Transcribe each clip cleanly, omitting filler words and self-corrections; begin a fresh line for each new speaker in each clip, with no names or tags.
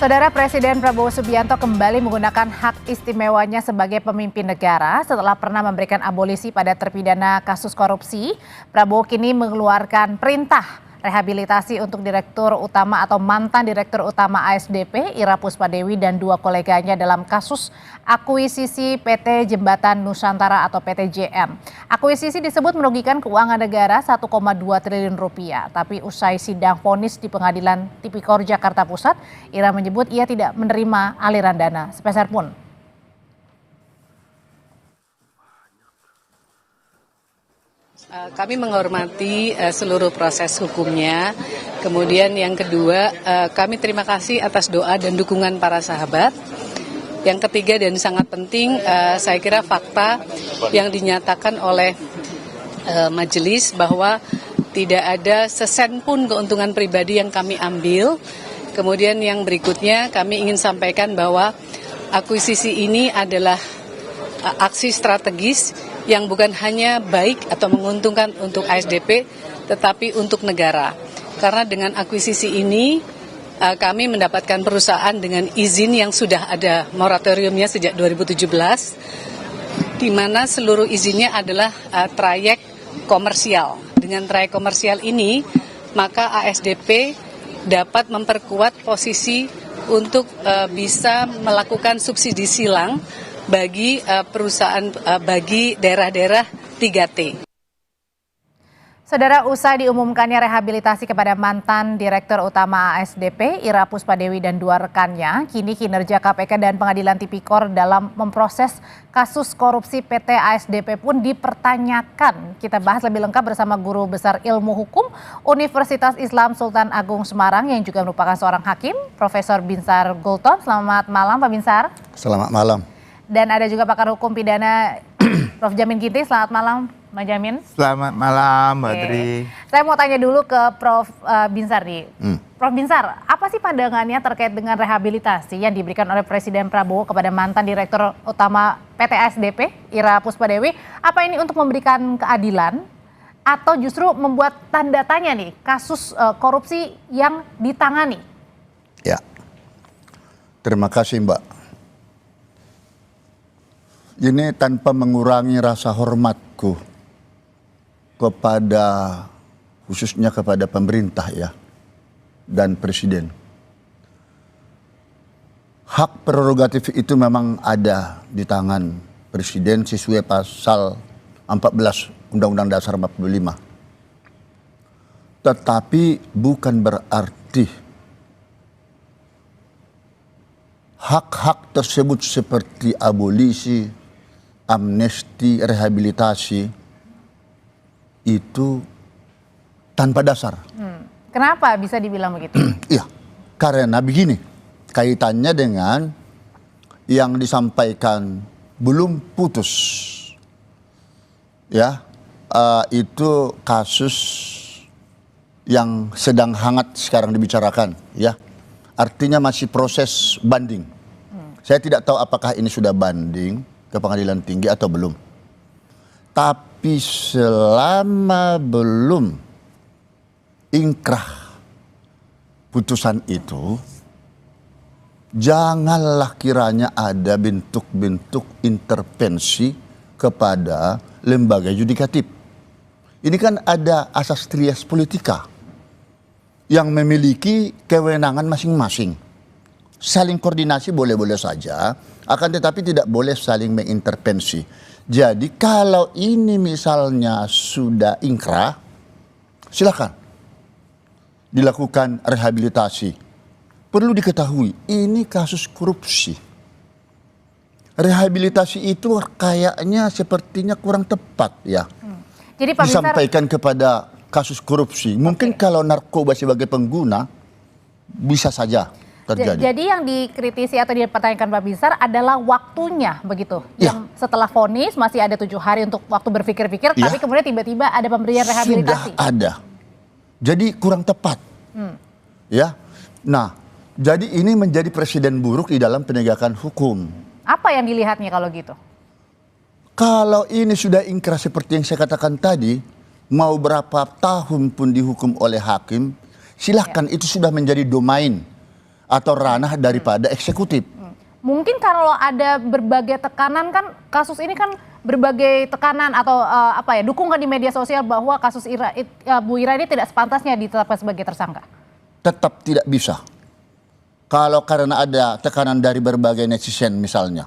Saudara Presiden Prabowo Subianto kembali menggunakan hak istimewanya sebagai pemimpin negara setelah pernah memberikan abolisi pada terpidana kasus korupsi. Prabowo kini mengeluarkan perintah rehabilitasi untuk Direktur Utama atau mantan Direktur Utama ASDP Ira Puspadewi dan dua koleganya dalam kasus akuisisi PT Jembatan Nusantara atau PTJN. Akuisisi disebut merugikan keuangan negara 1,2 triliun rupiah. Tapi usai sidang vonis di Pengadilan Tipikor Jakarta Pusat, Ira menyebut ia tidak menerima aliran dana sepeser pun.
Kami menghormati seluruh proses hukumnya. Kemudian yang kedua, kami terima kasih atas doa dan dukungan para sahabat. Yang ketiga dan sangat penting, saya kira fakta yang dinyatakan oleh majelis bahwa tidak ada sesen pun keuntungan pribadi yang kami ambil. Kemudian yang berikutnya kami ingin sampaikan bahwa akuisisi ini adalah aksi strategis yang bukan hanya baik atau menguntungkan untuk ASDP, tetapi untuk negara. Karena dengan akuisisi ini, kami mendapatkan perusahaan dengan izin yang sudah ada moratoriumnya sejak 2017, di mana seluruh izinnya adalah trayek komersial. Dengan trayek komersial ini, maka ASDP dapat memperkuat posisi untuk bisa melakukan subsidi silang bagi perusahaan, bagi daerah-daerah 3T.
Saudara, usai diumumkannya rehabilitasi kepada mantan Direktur Utama ASDP Ira Puspadewi dan dua rekannya, kini kinerja KPK dan Pengadilan Tipikor dalam memproses kasus korupsi PT ASDP pun dipertanyakan. Kita bahas lebih lengkap bersama Guru Besar Ilmu Hukum Universitas Islam Sultan Agung Semarang yang juga merupakan seorang hakim, Profesor Binsar Gultom. Selamat malam Pak Binsar.
Selamat malam.
Dan ada juga pakar hukum pidana Prof. Jamin Ginting. Selamat malam, Mas Jamin.
Selamat malam, Mbak Dri.
Saya mau tanya dulu ke Prof. Binsar nih. Prof. Binsar, apa sih pandangannya terkait dengan rehabilitasi yang diberikan oleh Presiden Prabowo kepada mantan Direktur Utama PT ASDP, Ira Puspadewi? Apa ini untuk memberikan keadilan atau justru membuat tanda tanya nih kasus korupsi yang ditangani?
Ya, terima kasih Mbak. Ini tanpa mengurangi rasa hormatku kepada, khususnya kepada pemerintah ya, dan Presiden. Hak prerogatif itu memang ada di tangan Presiden sesuai pasal 14 Undang-Undang Dasar 45. Tetapi bukan berarti hak-hak tersebut seperti abolisi, amnesti, rehabilitasi itu tanpa dasar.
Kenapa bisa dibilang begitu?
Iya, karena begini, kaitannya dengan yang disampaikan belum putus. Ya, itu kasus yang sedang hangat sekarang dibicarakan. Ya, artinya masih proses banding. Saya tidak tahu apakah ini sudah banding ke pengadilan tinggi atau belum. Tapi selama belum ingkrah putusan itu, janganlah kiranya ada bentuk-bentuk intervensi kepada lembaga yudikatif. Ini kan ada asas trias politika yang memiliki kewenangan masing-masing. Saling koordinasi boleh-boleh saja, akan tetapi tidak boleh saling mengintervensi. Jadi kalau ini misalnya sudah ingkrah, silakan dilakukan rehabilitasi. Perlu diketahui, ini kasus korupsi. Rehabilitasi itu kayaknya sepertinya kurang tepat ya.
Jadi Pak Binsar,
disampaikan kepada kasus korupsi. Mungkin kalau narkoba sebagai pengguna bisa saja terjadi.
Jadi yang dikritisi atau dipertanyakan Pak Binsar adalah waktunya begitu. Ya. Yang setelah vonis masih ada 7 hari untuk waktu berpikir-pikir, ya. Tapi kemudian tiba-tiba ada pemberian rehabilitasi.
Sudah ada. Jadi kurang tepat. Ya. Nah, jadi ini menjadi presiden buruk di dalam penegakan hukum.
Apa yang dilihatnya kalau gitu?
Kalau ini sudah ingkrah seperti yang saya katakan tadi, mau berapa tahun pun dihukum oleh hakim, silahkan, itu sudah menjadi domain atau ranah daripada eksekutif.
Mungkin kalau ada berbagai tekanan kan kasus ini kan berbagai tekanan atau dukungan di media sosial bahwa kasus Bu Ira ini tidak sepantasnya ditetapkan sebagai tersangka.
Tetap tidak bisa. Kalau karena ada tekanan dari berbagai netizen misalnya,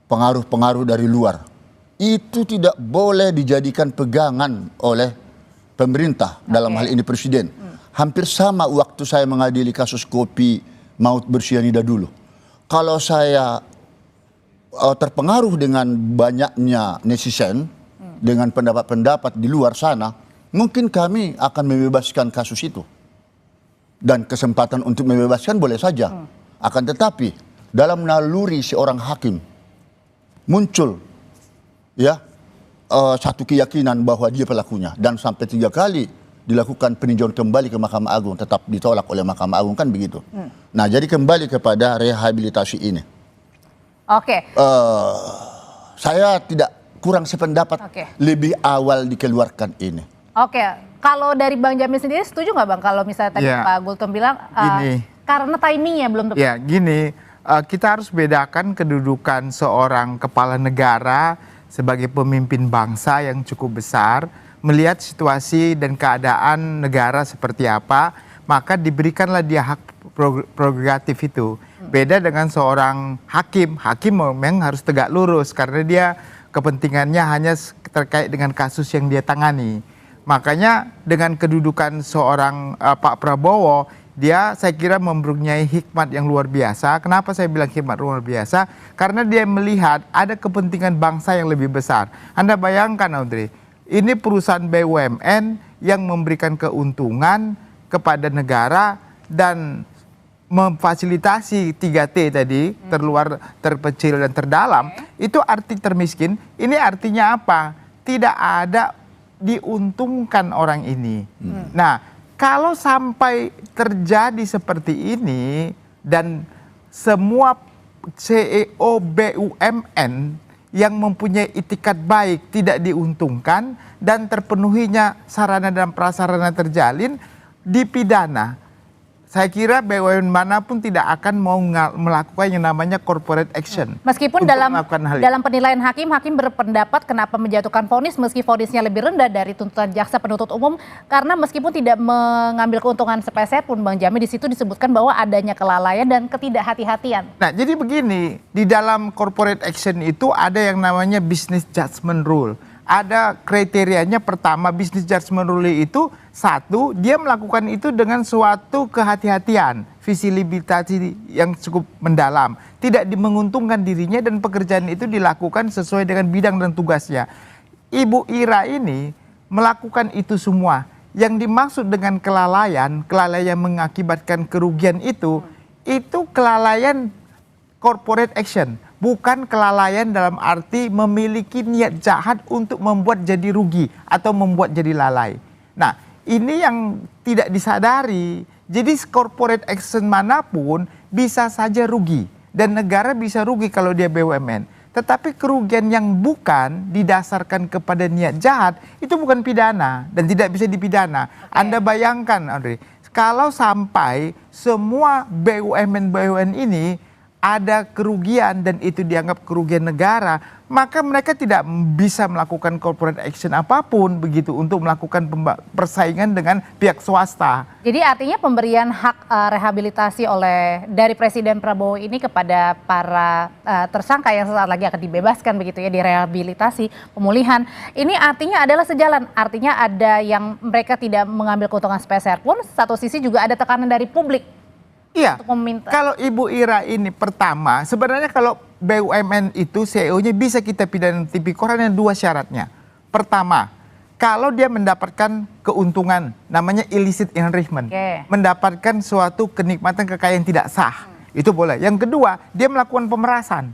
pengaruh-pengaruh dari luar, itu tidak boleh dijadikan pegangan oleh pemerintah, dalam hal ini presiden. Hampir sama waktu saya mengadili kasus kopi maut bersianida dulu. Kalau saya terpengaruh dengan banyaknya netizen, dengan pendapat-pendapat di luar sana, mungkin kami akan membebaskan kasus itu. Dan kesempatan untuk membebaskan boleh saja. Akan tetapi dalam naluri seorang hakim muncul satu keyakinan bahwa dia pelakunya, dan sampai 3 kali dilakukan peninjauan kembali ke Mahkamah Agung, tetap ditolak oleh Mahkamah Agung, kan begitu. Nah, jadi kembali kepada rehabilitasi ini.
Oke.
Saya tidak kurang sependapat lebih awal dikeluarkan ini.
Oke, kalau dari Bang Jamil sendiri setuju nggak Bang kalau misalnya tadi Pak Gultom bilang karena timingnya belum tepat?
Ya, gini, kita harus bedakan kedudukan seorang kepala negara sebagai pemimpin bangsa yang cukup besar, melihat situasi dan keadaan negara seperti apa, maka diberikanlah dia hak prerogatif itu. Beda dengan seorang hakim. Hakim memang harus tegak lurus karena dia kepentingannya hanya terkait dengan kasus yang dia tangani. Makanya dengan kedudukan seorang Pak Prabowo, dia saya kira mempunyai hikmat yang luar biasa. Kenapa saya bilang hikmat luar biasa? Karena dia melihat ada kepentingan bangsa yang lebih besar. Anda bayangkan, Audrey, ini perusahaan BUMN yang memberikan keuntungan kepada negara dan memfasilitasi 3T tadi, terluar, terpencil, dan terdalam. Itu arti termiskin. Ini artinya apa? Tidak ada diuntungkan orang ini. Nah, kalau sampai terjadi seperti ini dan semua CEO BUMN yang mempunyai itikat baik tidak diuntungkan dan terpenuhinya sarana dan prasarana terjalin, dipidana. Saya kira BUMN manapun tidak akan mau melakukan yang namanya corporate action.
Meskipun dalam penilaian hakim berpendapat kenapa menjatuhkan vonis meski vonisnya lebih rendah dari tuntutan jaksa penuntut umum, karena meskipun tidak mengambil keuntungan sepeser pun, Bang Jamil, di situ disebutkan bahwa adanya kelalaian dan ketidakhati-hatian. Nah,
jadi begini, di dalam corporate action itu ada yang namanya business judgment rule. Ada kriterianya. Pertama, business judgment rule itu, satu, dia melakukan itu dengan suatu kehati-hatian, visibility yang cukup mendalam, tidak menguntungkan dirinya dan pekerjaan itu dilakukan sesuai dengan bidang dan tugasnya. Ibu Ira ini melakukan itu semua. Yang dimaksud dengan kelalaian mengakibatkan kerugian itu kelalaian corporate action. Bukan kelalaian dalam arti memiliki niat jahat untuk membuat jadi rugi atau membuat jadi lalai. Nah, ini yang tidak disadari. Jadi corporate action manapun bisa saja rugi. Dan negara bisa rugi kalau dia BUMN. Tetapi kerugian yang bukan didasarkan kepada niat jahat, itu bukan pidana dan tidak bisa dipidana. Anda bayangkan, Audrey, kalau sampai semua BUMN ini ada kerugian dan itu dianggap kerugian negara, maka mereka tidak bisa melakukan corporate action apapun begitu untuk melakukan persaingan dengan pihak swasta.
Jadi artinya pemberian hak rehabilitasi dari Presiden Prabowo ini kepada para tersangka yang sesaat lagi akan dibebaskan begitu ya, direhabilitasi, pemulihan. Ini artinya adalah sejalan, artinya ada yang mereka tidak mengambil keuntungan sepeser pun, satu sisi juga ada tekanan dari publik.
Iya, kalau Ibu Ira ini pertama, sebenarnya kalau BUMN itu CEO-nya bisa kita pidana tipikor dengan 2 syaratnya. Pertama, kalau dia mendapatkan keuntungan, namanya illicit enrichment, mendapatkan suatu kenikmatan kekayaan tidak sah, itu boleh. Yang kedua, dia melakukan pemerasan,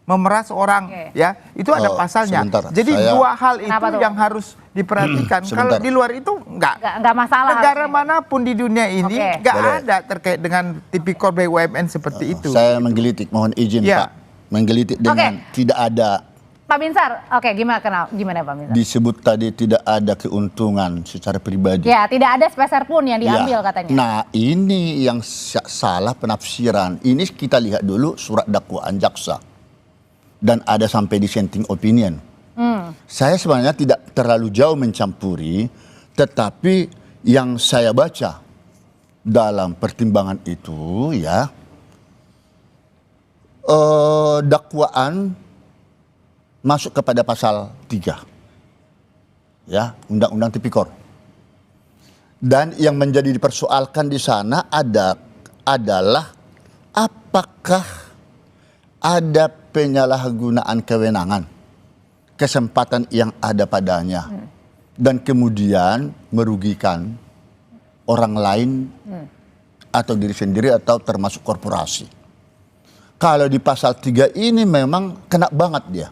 memeras orang, ya, itu ada pasalnya. Jadi 2 hal itu yang harus diperhatikan. Kalau di luar itu enggak masalah. Negara manapun di dunia ini enggak ada terkait dengan tipikor BUMN seperti itu.
Saya menggelitik, mohon izin Pak, menggelitik dengan tidak ada
Pak Binsar, oke, gimana Pak Binsar?
Disebut tadi tidak ada keuntungan secara pribadi.
Ya, tidak ada sepeser pun yang diambil
Ya.
katanya.
Nah, ini yang salah penafsiran. Ini kita lihat dulu surat dakwaan jaksa. Dan ada sampai dissenting opinion. Saya sebenarnya tidak terlalu jauh mencampuri, tetapi yang saya baca dalam pertimbangan itu ya, dakwaan masuk kepada pasal 3 ya, Undang-Undang Tipikor. Dan yang menjadi dipersoalkan di sana adalah apakah ada penyalahgunaan kewenangan, kesempatan yang ada padanya, dan kemudian merugikan orang lain atau diri sendiri atau termasuk korporasi. Kalau di pasal 3 ini memang kena banget dia.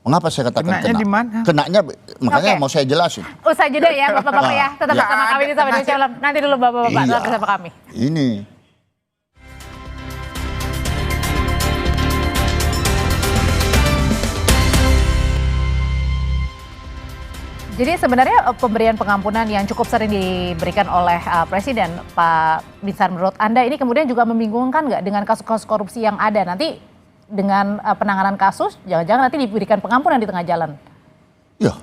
Mengapa saya katakan
Kenanya
kena?
di mana?
Kenanya, makanya
Oke.
mau saya jelasin.
Usai jeda ya Bapak-Bapak ya, tetap
Ya.
bersama kami di Sapa Indonesia Malam. Nanti dulu Bapak-Bapak, tetap bersama kami.
Ini.
Jadi sebenarnya pemberian pengampunan yang cukup sering diberikan oleh Presiden Pak Binsar, menurut Anda ini kemudian juga membingungkan nggak dengan kasus-kasus korupsi yang ada nanti dengan penanganan kasus, jangan-jangan nanti diberikan pengampunan di tengah jalan?
Ya,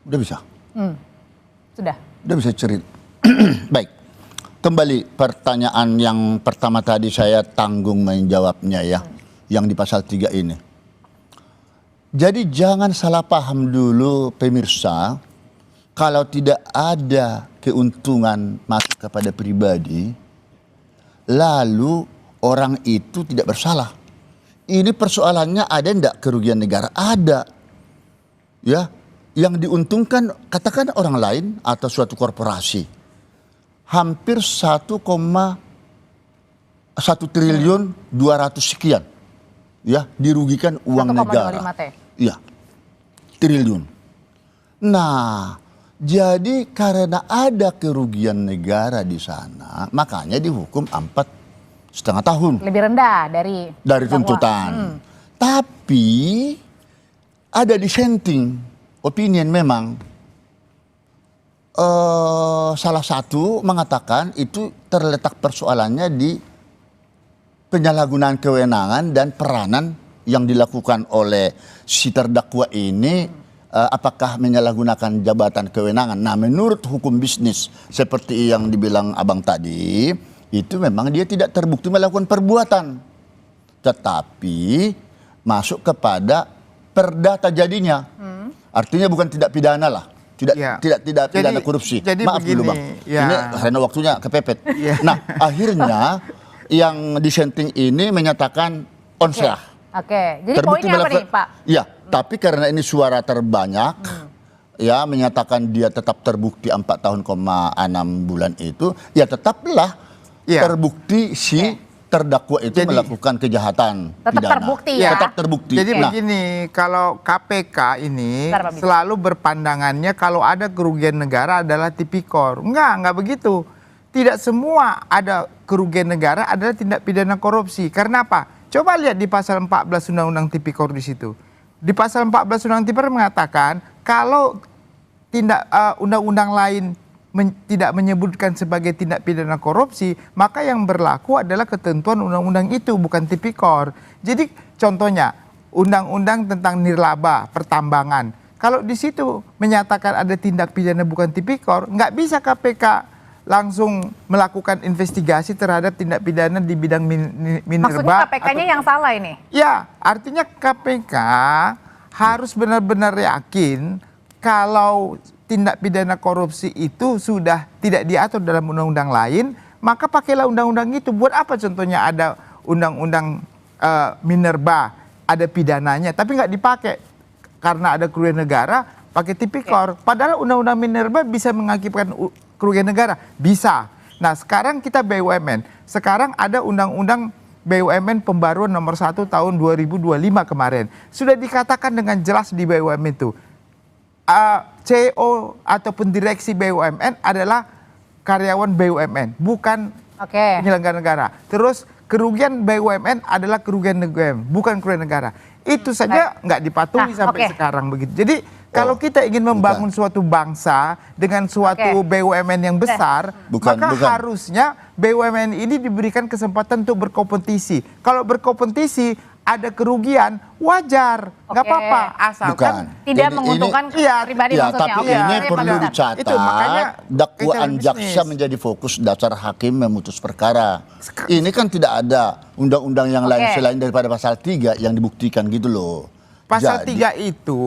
udah bisa.
Sudah.
Udah bisa cerita. Baik, kembali pertanyaan yang pertama tadi saya tanggung menjawabnya ya, yang di pasal 3 ini. Jadi jangan salah paham dulu pemirsa, kalau tidak ada keuntungan masuk kepada pribadi, lalu orang itu tidak bersalah. Ini persoalannya ada enggak kerugian negara? Ada. Ya, yang diuntungkan katakan orang lain atau suatu korporasi. Hampir 1,1 triliun 200 sekian. Ya, dirugikan uang
1,25
negara.
T.
Iya, triliun. Nah, jadi karena ada kerugian negara di sana, makanya dihukum 4,5 tahun.
Lebih rendah dari
Tuntutan. Tapi ada dissenting opinion memang. Salah satu mengatakan itu terletak persoalannya di penyalahgunaan kewenangan dan peranan yang dilakukan oleh si terdakwa ini, apakah menyalahgunakan jabatan kewenangan. Nah, menurut hukum bisnis seperti yang dibilang abang tadi, itu memang dia tidak terbukti melakukan perbuatan, tetapi masuk kepada perdata jadinya. Artinya bukan tidak pidana lah, tidak pidana korupsi.
Jadi
Maaf
begini,
dulu bang,
ya.
ini karena waktunya kepepet.
Ya.
Nah, akhirnya yang dissenting ini menyatakan onslah.
Oke, jadi poinnya apa nih Pak?
Ya, tapi karena ini suara terbanyak, ya menyatakan dia tetap terbukti 4 tahun, 6 bulan itu, ya tetaplah terbukti si terdakwa itu melakukan kejahatan
tetap
pidana.
terbukti ya.
Tetap terbukti.
Jadi begini, kalau KPK ini selalu berpandangannya kalau ada kerugian negara adalah tipikor. Enggak begitu. Tidak semua ada kerugian negara adalah tindak pidana korupsi. Karena apa? Coba lihat di pasal 14 Undang-Undang Tipikor di situ. Di pasal 14 Undang-Undang Tipikor mengatakan kalau tindak undang-undang lain tidak menyebutkan sebagai tindak pidana korupsi, maka yang berlaku adalah ketentuan undang-undang itu, bukan tipikor. Jadi contohnya undang-undang tentang nirlaba pertambangan. Kalau di situ menyatakan ada tindak pidana bukan tipikor, nggak bisa KPK langsung melakukan investigasi terhadap tindak pidana di bidang minerba.
Maksudnya KPK-nya yang salah ini?
Ya, artinya KPK harus benar-benar yakin kalau tindak pidana korupsi itu sudah tidak diatur dalam undang-undang lain, maka pakailah undang-undang itu. Buat apa contohnya ada undang-undang minerba, ada pidananya, tapi nggak dipakai karena ada kerugian negara, pakai tipikor. Padahal undang-undang minerba bisa mengakibatkan kerugian negara, bisa. Nah, sekarang kita BUMN. Sekarang ada undang-undang BUMN pembaruan nomor 1 tahun 2025 kemarin. Sudah dikatakan dengan jelas di BUMN itu. CEO ataupun direksi BUMN adalah karyawan BUMN, bukan penyelenggara negara. Terus kerugian BUMN adalah kerugian negara, bukan kerugian negara. Itu saja nggak dipatuhi sampai sekarang begitu. Jadi kalau kita ingin membangun suatu bangsa dengan suatu BUMN yang besar, maka harusnya BUMN ini diberikan kesempatan untuk berkompetisi. Kalau berkompetisi ada kerugian, wajar, nggak apa-apa, asalkan
tidak menguntungkan pribadi maksudnya.
Tapi ini perlu dicatat,
itu makanya
dakwaan jaksa menjadi fokus dasar hakim memutus perkara. Ini kan tidak ada undang-undang yang lain selain daripada pasal 3 yang dibuktikan gitu loh.
Pasal 3 itu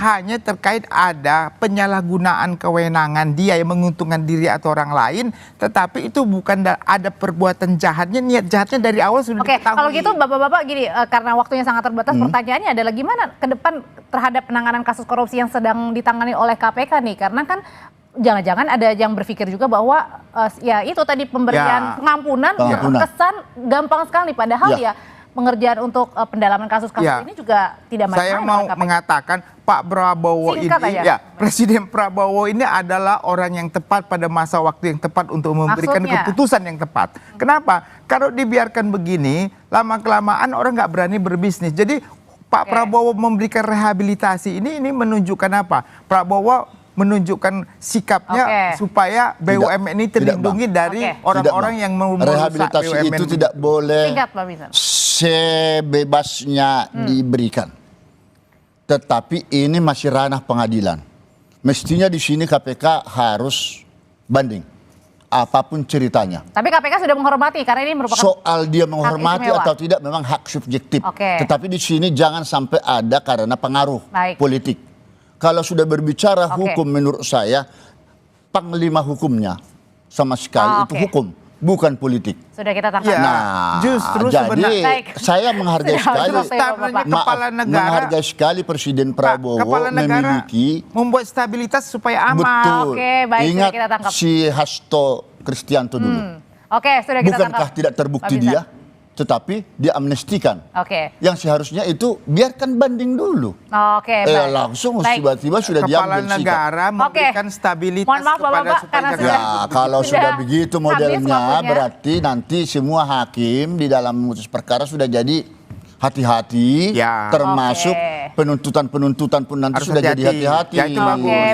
hanya terkait ada penyalahgunaan kewenangan dia yang menguntungkan diri atau orang lain, tetapi itu bukan ada perbuatan jahatnya, niat jahatnya dari awal sudah diketahui.
Kalau gitu Bapak-bapak gini, karena waktunya sangat terbatas, pertanyaannya adalah gimana ke depan terhadap penanganan kasus korupsi yang sedang ditangani oleh KPK nih? Karena kan jangan-jangan ada yang berpikir juga bahwa ya itu tadi pemberian pengampunan kesan gampang sekali, padahal pengerjaan untuk pendalaman kasus-kasus ini juga tidak masalah.
Saya mau mengatakan Pak Prabowo Presiden Prabowo ini adalah orang yang tepat pada masa waktu yang tepat untuk memberikan keputusan yang tepat. Kenapa? Kalau dibiarkan begini, lama-kelamaan orang nggak berani berbisnis. Jadi Pak Prabowo memberikan rehabilitasi ini menunjukkan apa? Prabowo menunjukkan sikapnya supaya BUMN ini terlindungi dari orang-orang yang mau merusak
rehabilitasi
BUMN.
Itu tidak boleh sebebasnya diberikan. Tetapi ini masih ranah pengadilan. Mestinya di sini KPK harus banding apapun ceritanya.
Tapi KPK sudah menghormati karena ini merupakan
soal dia menghormati atau tidak memang hak subjektif. Tetapi di sini jangan sampai ada karena pengaruh politik. Kalau sudah berbicara hukum, menurut saya panglima hukumnya sama sekali itu hukum, bukan politik.
Sudah kita tangkap.
Nah,
justru
jadi saya menghargai sekali
kepala negara,
menghargai sekali Presiden Prabowo memiliki
membuat stabilitas supaya aman.
Betul.
Baik,
Ingat
sudah kita tangkap.
si Hasto Kristianto dulu.
Sudah kita
bukankah
tangkap.
tidak terbukti dia? Tetapi diamnestikan. Yang seharusnya itu biarkan banding dulu. Langsung tiba-tiba sudah
kepala negara memberikan stabilitas kepada supaya
kalau sudah begitu modelnya berarti nanti semua hakim di dalam memutus perkara sudah jadi hati-hati, termasuk penuntutan pun nanti sudah jadi hati-hati.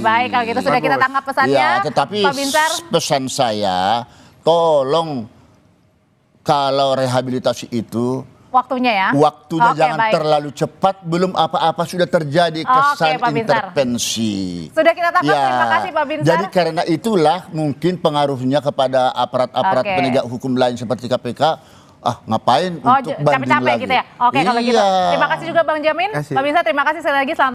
Baik, kalau gitu sudah kita tangkap pesannya.
Tetapi
Pak Binsar,
pesan saya, tolong kalau rehabilitasi itu waktunya jangan terlalu cepat, belum apa-apa sudah terjadi kesan intervensi.
Sudah kita tangkap, terima kasih Pak Binsar.
Jadi karena itulah mungkin pengaruhnya kepada aparat-aparat penegak hukum lain seperti KPK. Ngapain untuk banding lagi.
Gitu ya. Kalau gitu. Terima kasih juga Bang Jamin. Pak Binsar, terima kasih sekali lagi. Selamat